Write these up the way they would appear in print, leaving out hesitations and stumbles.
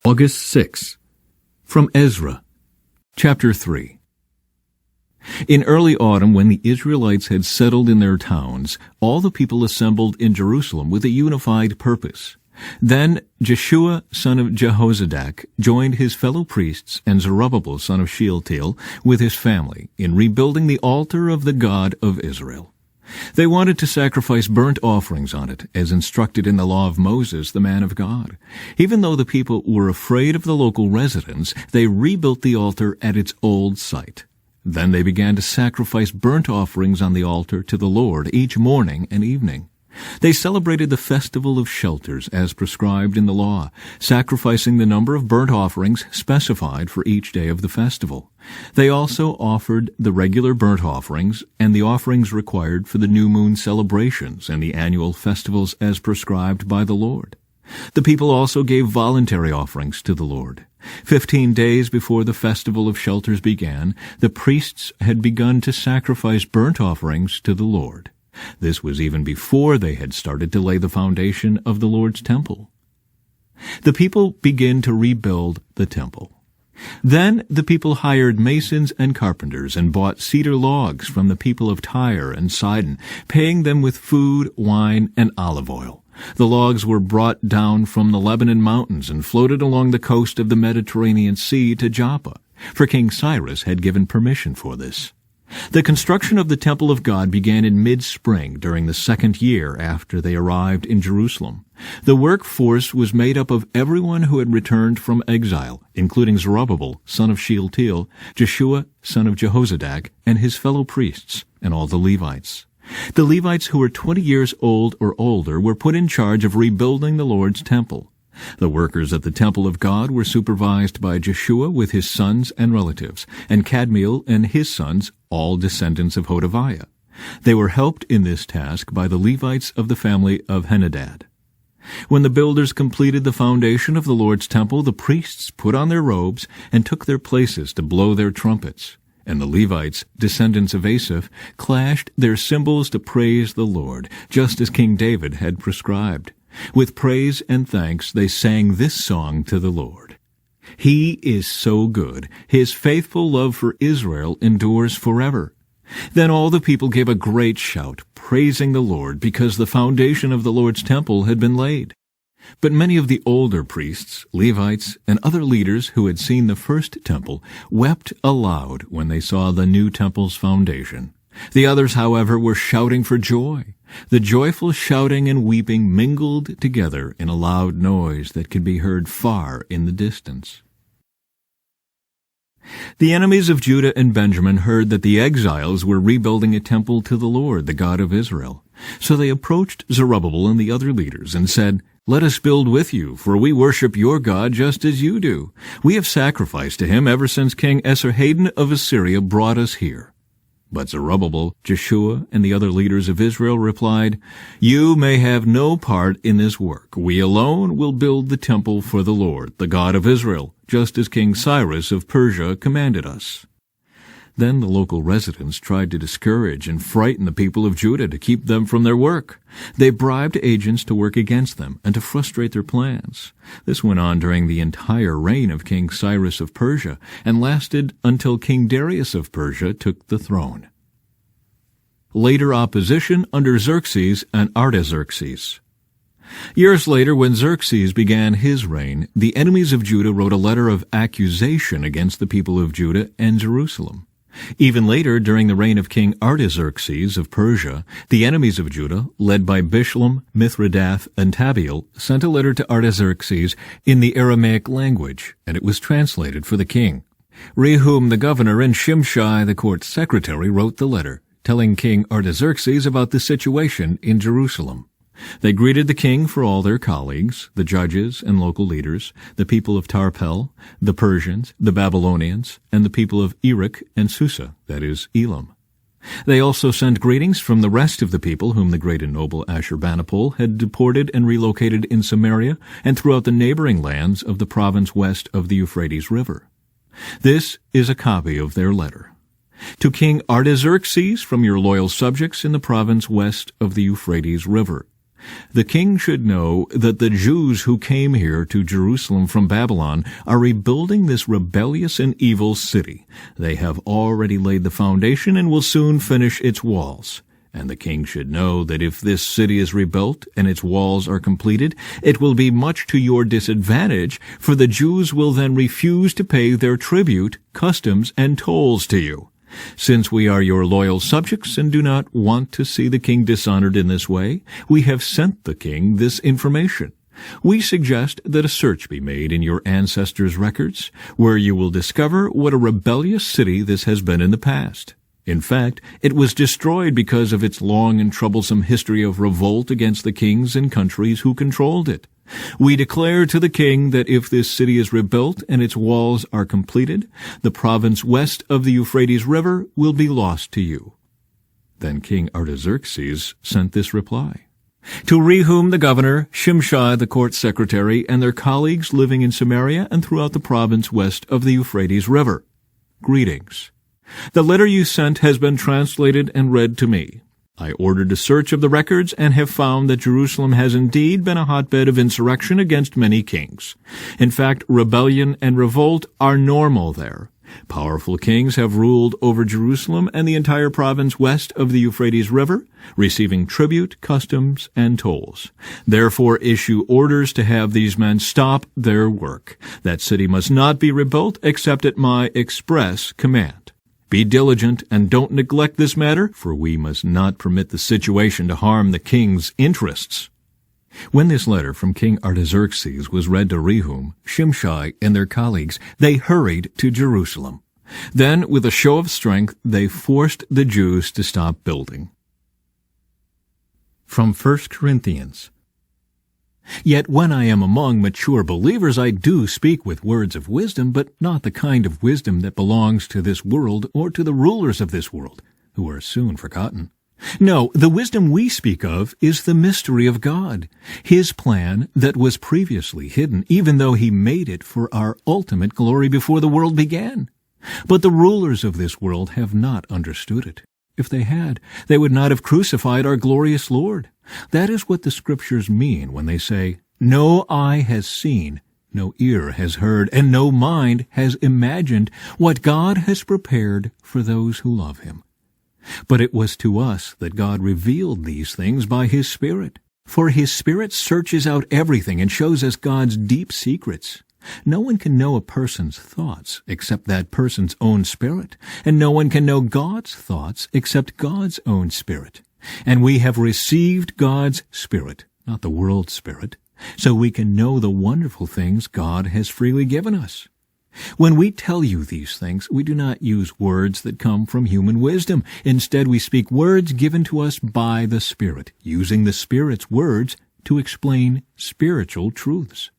August 6. From Ezra, Chapter 3. In early autumn, when the Israelites had settled in their towns, all the people assembled in Jerusalem with a unified purpose. Then Jeshua son of Jehozadak joined his fellow priests and Zerubbabel son of Shealtiel with his family in rebuilding the altar of the God of Israel. They wanted to sacrifice burnt offerings on it, as instructed in the law of Moses, the man of God. Even though the people were afraid of the local residents, they rebuilt the altar at its old site. Then they began to sacrifice burnt offerings on the altar to the Lord each morning and evening. They celebrated the Festival of Shelters as prescribed in the law, sacrificing the number of burnt offerings specified for each day of the festival. They also offered the regular burnt offerings and the offerings required for the new moon celebrations and the annual festivals as prescribed by the Lord. The people also gave voluntary offerings to the Lord. 15 days before the Festival of Shelters began, the priests had begun to sacrifice burnt offerings to the Lord. This was even before they had started to lay the foundation of the Lord's temple. The people began to rebuild the temple. Then the people hired masons and carpenters and bought cedar logs from the people of Tyre and Sidon, paying them with food, wine, and olive oil. The logs were brought down from the Lebanon mountains and floated along the coast of the Mediterranean Sea to Joppa, for King Cyrus had given permission for this. The construction of the temple of God began in mid-spring during the second year after they arrived in Jerusalem. The workforce was made up of everyone who had returned from exile, including Zerubbabel, son of Shealtiel, Jeshua, son of Jehozadak, and his fellow priests, and all the Levites. The Levites who were 20 years old or older were put in charge of rebuilding the Lord's temple. The workers at the temple of God were supervised by Jeshua with his sons and relatives, and Kadmiel and his sons, all descendants of Hodaviah. They were helped in this task by the Levites of the family of Henadad. When the builders completed the foundation of the Lord's temple, the priests put on their robes and took their places to blow their trumpets. And the Levites, descendants of Asaph, clashed their cymbals to praise the Lord, just as King David had prescribed. With praise and thanks they sang this song to the Lord. He is so good. His faithful love for Israel endures forever. Then all the people gave a great shout, praising the Lord, because the foundation of the Lord's temple had been laid. But many of the older priests, Levites, and other leaders who had seen the first temple wept aloud when they saw the new temple's foundation. The others, however, were shouting for joy. The joyful shouting and weeping mingled together in a loud noise that could be heard far in the distance. The enemies of Judah and Benjamin heard that the exiles were rebuilding a temple to the Lord, the God of Israel. So they approached Zerubbabel and the other leaders and said, "Let us build with you, for we worship your God just as you do. We have sacrificed to him ever since King Esarhaddon of Assyria brought us here." But Zerubbabel, Jeshua, and the other leaders of Israel replied, "You may have no part in this work. We alone will build the temple for the Lord, the God of Israel, just as King Cyrus of Persia commanded us." Then the local residents tried to discourage and frighten the people of Judah to keep them from their work. They bribed agents to work against them and to frustrate their plans. This went on during the entire reign of King Cyrus of Persia and lasted until King Darius of Persia took the throne. Later opposition under Xerxes and Artaxerxes. Years later, when Xerxes began his reign, the enemies of Judah wrote a letter of accusation against the people of Judah and Jerusalem. Even later, during the reign of King Artaxerxes of Persia, the enemies of Judah, led by Bishlam, Mithridath, and Tabeel, sent a letter to Artaxerxes in the Aramaic language, and it was translated for the king. Rehum the governor and Shimshai the court secretary wrote the letter, telling King Artaxerxes about the situation in Jerusalem. They greeted the king for all their colleagues, the judges and local leaders, the people of Tarpel, the Persians, the Babylonians, and the people of Erech and Susa, that is, Elam. They also sent greetings from the rest of the people whom the great and noble Ashurbanipal had deported and relocated in Samaria and throughout the neighboring lands of the province west of the Euphrates River. This is a copy of their letter. To King Artaxerxes from your loyal subjects in the province west of the Euphrates River. The king should know that the Jews who came here to Jerusalem from Babylon are rebuilding this rebellious and evil city. They have already laid the foundation and will soon finish its walls. And the king should know that if this city is rebuilt and its walls are completed, it will be much to your disadvantage, for the Jews will then refuse to pay their tribute, customs, and tolls to you. Since we are your loyal subjects and do not want to see the king dishonored in this way, we have sent the king this information. We suggest that a search be made in your ancestors' records, where you will discover what a rebellious city this has been in the past. In fact, it was destroyed because of its long and troublesome history of revolt against the kings and countries who controlled it. We declare to the king that if this city is rebuilt and its walls are completed, the province west of the Euphrates River will be lost to you. Then King Artaxerxes sent this reply. To Rehum the governor, Shimshai the court secretary, and their colleagues living in Samaria and throughout the province west of the Euphrates River. Greetings. The letter you sent has been translated and read to me. I ordered a search of the records and have found that Jerusalem has indeed been a hotbed of insurrection against many kings. In fact, rebellion and revolt are normal there. Powerful kings have ruled over Jerusalem and the entire province west of the Euphrates River, receiving tribute, customs, and tolls. Therefore issue orders to have these men stop their work. That city must not be rebuilt except at my express command. Be diligent and don't neglect this matter, for we must not permit the situation to harm the king's interests. When this letter from King Artaxerxes was read to Rehum, Shimshai, and their colleagues, they hurried to Jerusalem. Then, with a show of strength, they forced the Jews to stop building. From 1 Corinthians. Yet when I am among mature believers, I do speak with words of wisdom, but not the kind of wisdom that belongs to this world or to the rulers of this world, who are soon forgotten. No, the wisdom we speak of is the mystery of God, His plan that was previously hidden, even though He made it for our ultimate glory before the world began. But the rulers of this world have not understood it. If they had, they would not have crucified our glorious Lord. That is what the Scriptures mean when they say, No eye has seen, no ear has heard, and no mind has imagined what God has prepared for those who love Him. But it was to us that God revealed these things by His Spirit. For His Spirit searches out everything and shows us God's deep secrets. No one can know a person's thoughts except that person's own spirit, and no one can know God's thoughts except God's own spirit. And we have received God's Spirit, not the world's spirit, so we can know the wonderful things God has freely given us. When we tell you these things, we do not use words that come from human wisdom. Instead, we speak words given to us by the Spirit, using the Spirit's words to explain spiritual truths.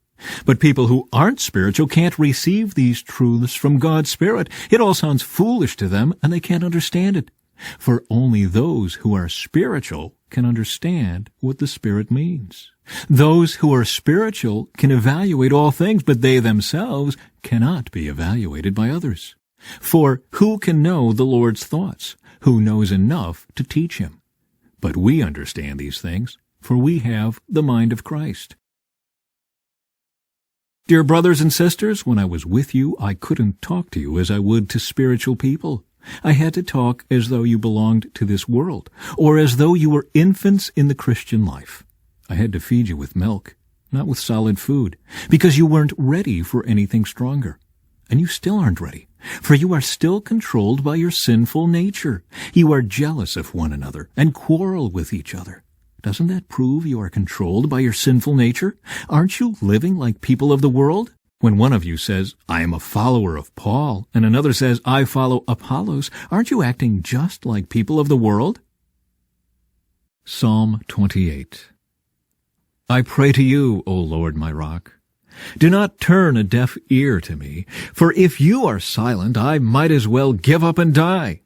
But people who aren't spiritual can't receive these truths from God's Spirit. It all sounds foolish to them, and they can't understand it. For only those who are spiritual can understand what the Spirit means. Those who are spiritual can evaluate all things, but they themselves cannot be evaluated by others. For who can know the Lord's thoughts? Who knows enough to teach Him? But we understand these things, for we have the mind of Christ. Dear brothers and sisters, when I was with you, I couldn't talk to you as I would to spiritual people. I had to talk as though you belonged to this world, or as though you were infants in the Christian life. I had to feed you with milk, not with solid food, because you weren't ready for anything stronger. And you still aren't ready, for you are still controlled by your sinful nature. You are jealous of one another and quarrel with each other. Doesn't that prove you are controlled by your sinful nature? Aren't you living like people of the world? When one of you says, I am a follower of Paul, and another says, I follow Apollos, aren't you acting just like people of the world? Psalm 28. I pray to you, O Lord my rock. Do not turn a deaf ear to me, for if you are silent, I might as well give up and die.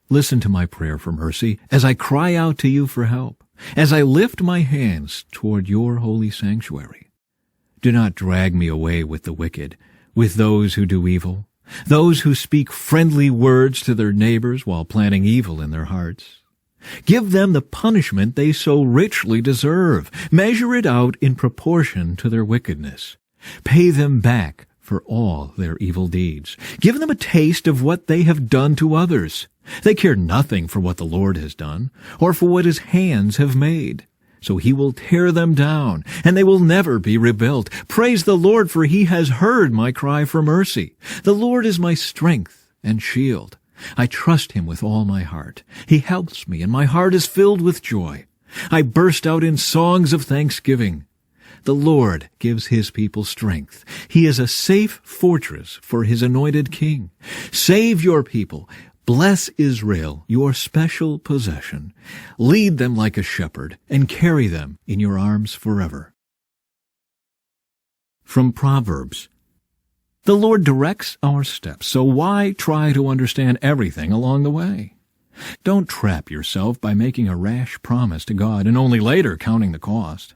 Listen to my prayer for mercy as I cry out to you for help, as I lift my hands toward your holy sanctuary. Do not drag me away with the wicked, with those who do evil, those who speak friendly words to their neighbors while planning evil in their hearts. Give them the punishment they so richly deserve. Measure it out in proportion to their wickedness. Pay them back for all their evil deeds. Give them a taste of what they have done to others. They care nothing for what the Lord has done, or for what his hands have made. So he will tear them down, and they will never be rebuilt. Praise the Lord, for he has heard my cry for mercy. The Lord is my strength and shield. I trust him with all my heart. He helps me, and my heart is filled with joy. I burst out in songs of thanksgiving. The Lord gives his people strength. He is a safe fortress for his anointed king. Save your people. Bless Israel, your special possession. Lead them like a shepherd, and carry them in your arms forever. From Proverbs. The Lord directs our steps, so why try to understand everything along the way? Don't trap yourself by making a rash promise to God and only later counting the cost.